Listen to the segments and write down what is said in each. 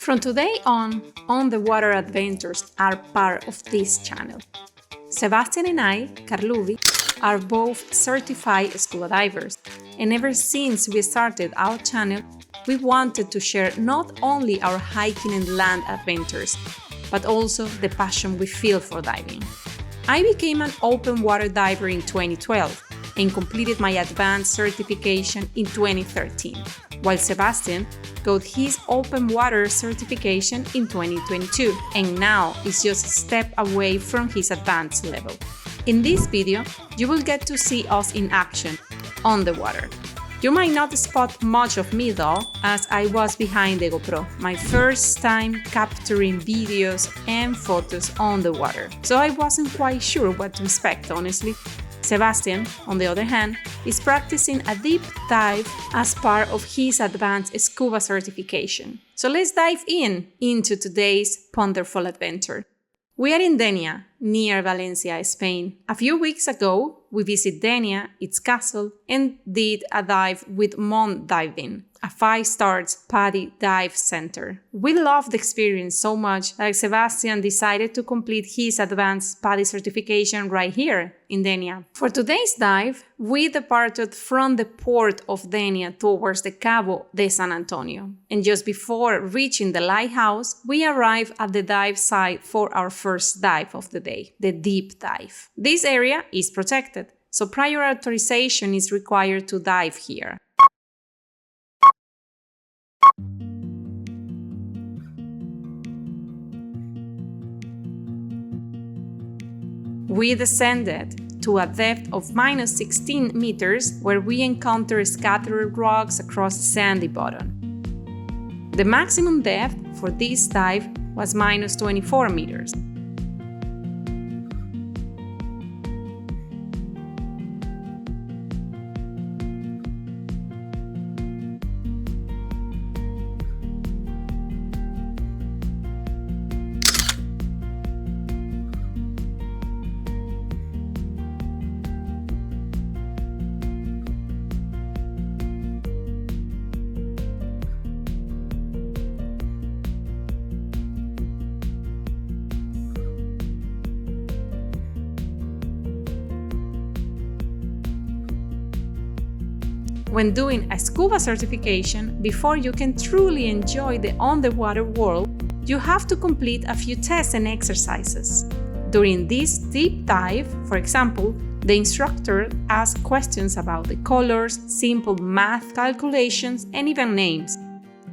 From today on the water adventures are part of this channel. Sebastian and I, Carluvy, are both certified scuba divers, and ever since we started our channel, we wanted to share not only our hiking and land adventures, but also the passion we feel for diving. I became an open water diver in 2012 and completed my advanced certification in 2013, while Sebastian got his open water certification in 2022 and now is just a step away from his advanced level. In this video, you will get to see us in action on the water. You might not spot much of me though, as I was behind the GoPro, my first time capturing videos and photos on the water, so I wasn't quite sure what to expect, honestly. Sebastian, on the other hand, is practicing a deep dive as part of his advanced scuba certification. So let's dive into today's Punderful Adventure. We are in Dénia, near Valencia, Spain. A few weeks ago, we visited Dénia, its castle, and did a dive with Mount Diving, a 5-star PADI dive center. We loved the experience so much that Sebastian decided to complete his advanced PADI certification right here in Dénia. For today's dive, we departed from the port of Dénia towards the Cabo de San Antonio. And just before reaching the lighthouse, we arrived at the dive site for our first dive of the day, the deep dive. This area is protected, so prior authorization is required to dive here. We descended to a depth of minus 16 meters where we encountered scattered rocks across the sandy bottom. The maximum depth for this dive was minus 24 meters. When doing a scuba certification, before you can truly enjoy the on-the-water world, you have to complete a few tests and exercises. During this deep dive, for example, the instructor asks questions about the colors, simple math calculations, and even names.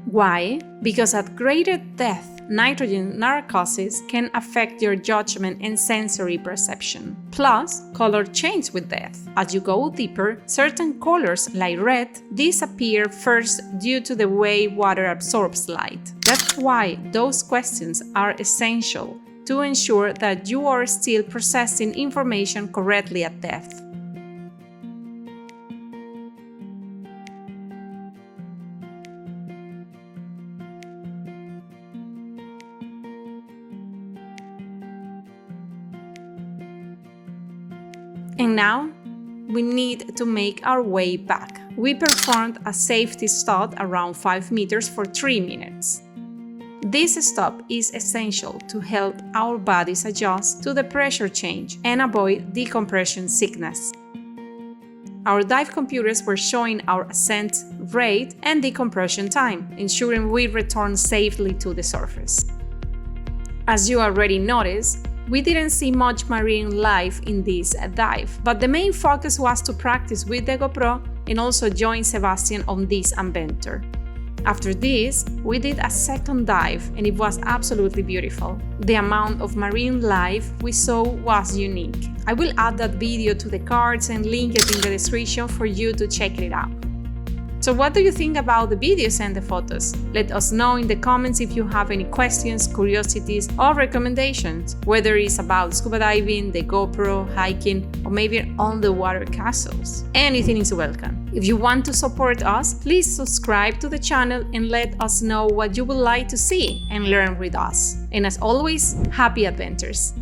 Why? Because at greater depth, nitrogen narcosis can affect your judgment and sensory perception. Plus, color change with depth. As you go deeper, certain colors, like red, disappear first due to the way water absorbs light. That's why those questions are essential to ensure that you are still processing information correctly at depth. And now, we need to make our way back. We performed a safety stop around 5 meters for 3 minutes. This stop is essential to help our bodies adjust to the pressure change and avoid decompression sickness. Our dive computers were showing our ascent rate and decompression time, ensuring we return safely to the surface. As you already noticed, we didn't see much marine life in this dive, but the main focus was to practice with the GoPro and also join Sebastian on this adventure. After this, we did a second dive and it was absolutely beautiful. The amount of marine life we saw was unique. I will add that video to the cards and link it in the description for you to check it out. So what do you think about the videos and the photos? Let us know in the comments if you have any questions, curiosities, or recommendations, whether it's about scuba diving, the GoPro, hiking, or maybe on-the-water castles. Anything is welcome. If you want to support us, please subscribe to the channel and let us know what you would like to see and learn with us. And as always, happy adventures!